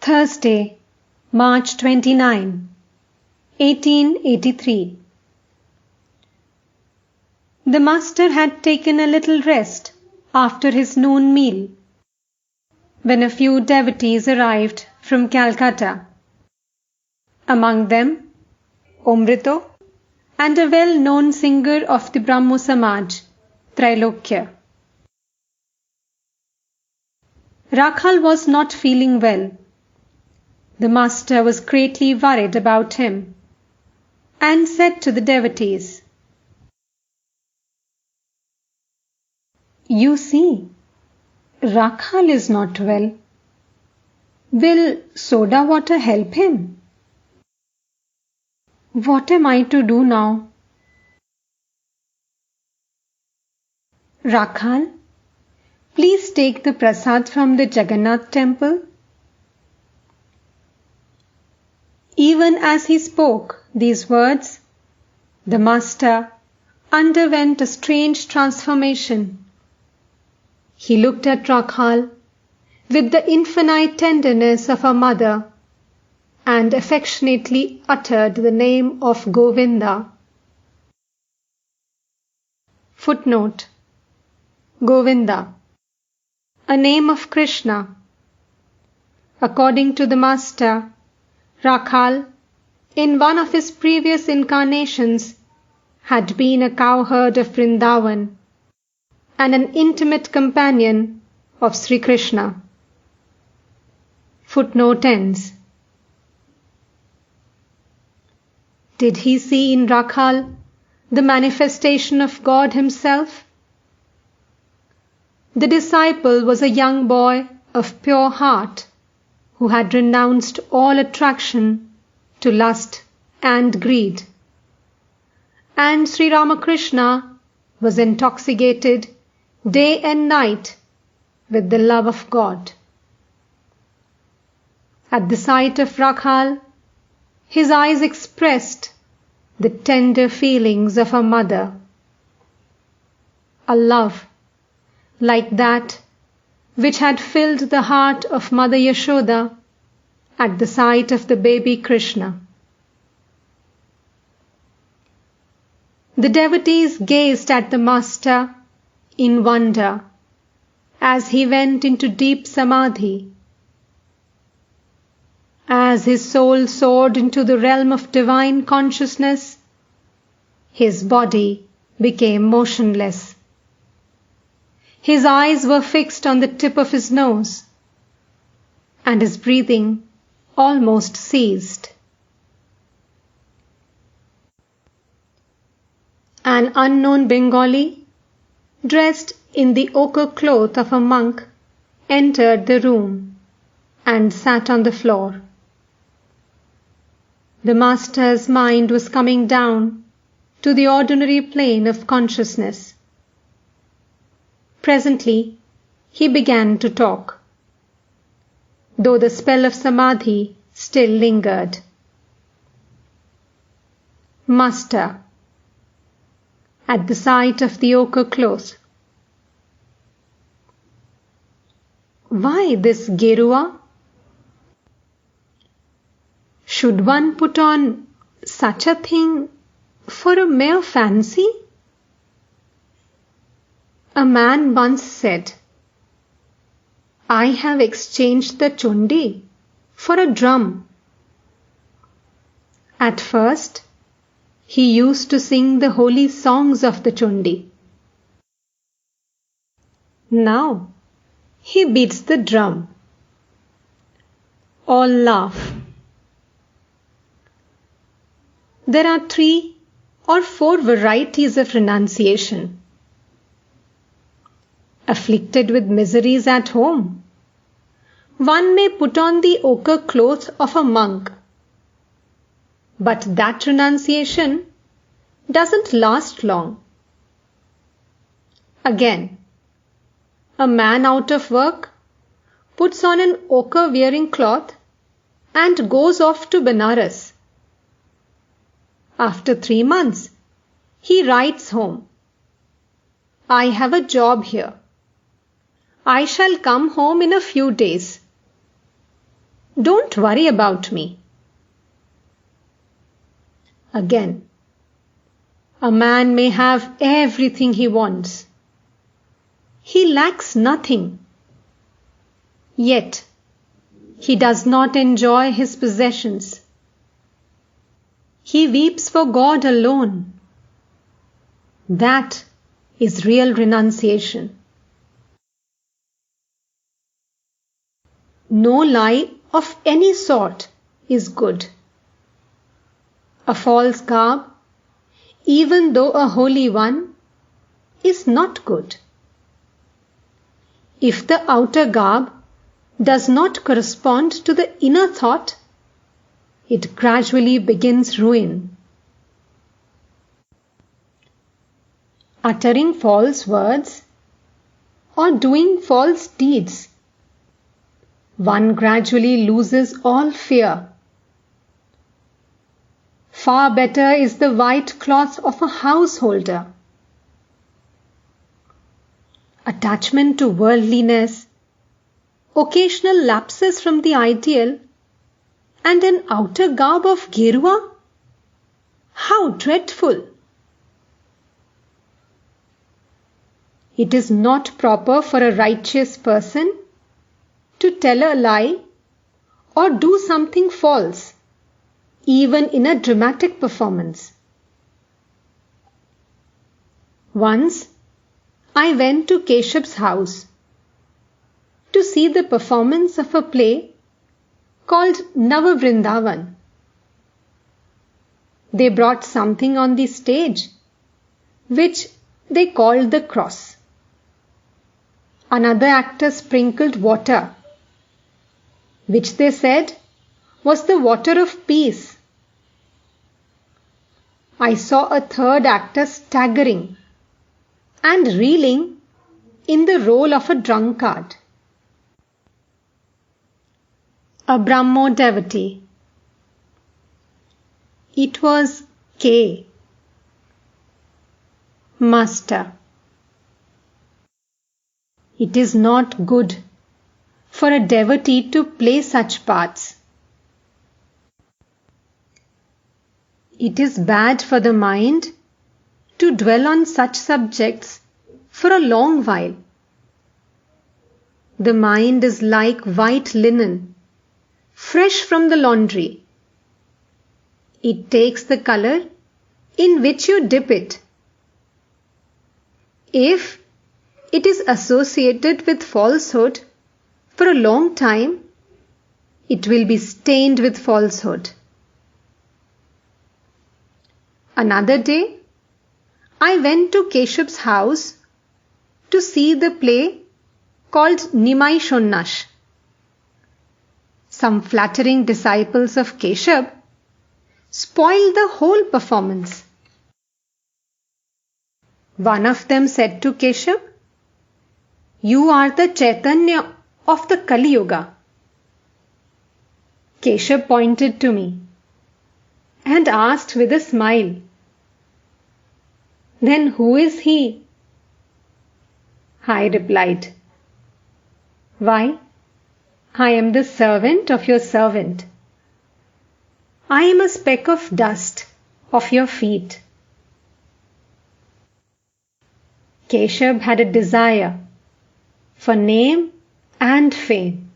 Thursday, March 29, 1883. The master had taken a little rest after his noon meal when a few devotees arrived from Calcutta. Among them, Omrito and a well-known singer of the Brahmo Samaj, Trailokya. Rakhal was not feeling well. The master was greatly worried about him and said to the devotees, "You see, Rakhal is not well. Will soda water help him? What am I to do now? Rakhal, please take the prasad from the Jagannath temple." Even as he spoke these words, the master underwent a strange transformation. He looked at Rakhal with the infinite tenderness of a mother and affectionately uttered the name of Govinda. Footnote: Govinda, a name of Krishna. According to the master, Rakhal, in one of his previous incarnations, had been a cowherd of Vrindavan and an intimate companion of Sri Krishna. Footnote ends. Did he see in Rakhal the manifestation of God himself? The disciple was a young boy of pure heart who had renounced all attraction to lust and greed. And Sri Ramakrishna was intoxicated day and night with the love of God. At the sight of Rakhal, his eyes expressed the tender feelings of a mother, a love like that which had filled the heart of Mother Yashoda at the sight of the baby Krishna. The devotees gazed at the master in wonder as he went into deep samadhi. As his soul soared into the realm of divine consciousness, his body became motionless. His eyes were fixed on the tip of his nose, and his breathing almost ceased. An unknown Bengali, dressed in the ochre cloth of a monk, entered the room and sat on the floor. The master's mind was coming down to the ordinary plane of consciousness. Presently, he began to talk, though the spell of samadhi still lingered. Master, at the sight of the ochre cloth, why this gerua? Should one put on such a thing for a mere fancy? A man once said, "I have exchanged the chundi for a drum." At first, he used to sing the holy songs of the chundi. Now, he beats the drum. All laugh. There are 3 or 4 varieties of renunciation. Afflicted with miseries at home, one may put on the ochre cloth of a monk. But that renunciation doesn't last long. Again, a man out of work puts on an ochre wearing cloth and goes off to Benares. After 3 months, he writes home, "I have a job here. I shall come home in a few days." Don't worry about me. Again, a man may have everything he wants. He lacks nothing. Yet, he does not enjoy his possessions. He weeps for God alone. That is real renunciation. No lie of any sort is good. A false garb, even though a holy one, is not good. If the outer garb does not correspond to the inner thought, it gradually begins ruin. Uttering false words or doing false deeds, one gradually loses all fear. Far better is the white cloth of a householder. Attachment to worldliness, occasional lapses from the ideal, and an outer garb of Gerua? How dreadful! It is not proper for a righteous person to tell a lie or do something false, even in a dramatic performance. Once, I went to Keshav's house to see the performance of a play called Navavrindavan. They brought something on the stage which they called the cross. Another actor sprinkled water, which they said was the water of peace. I saw a third actor staggering and reeling in the role of a drunkard. A Brahmo devotee. It was K. Master. It is not good for a devotee to play such parts. It is bad for the mind to dwell on such subjects for a long while. The mind is like white linen, fresh from the laundry. It takes the color in which you dip it. If it is associated with falsehood for a long time, it will be stained with falsehood. Another day, I went to Keshav's house to see the play called Nimai Shonnash. Some flattering disciples of Keshav spoiled the whole performance. One of them said to Keshav, "You are the Chaitanya of the Kali Yuga." Keshav pointed to me and asked with a smile, "Then who is he?" I replied, "Why, I am the servant of your servant. I am a speck of dust of your feet." Keshav had a desire for name and fame.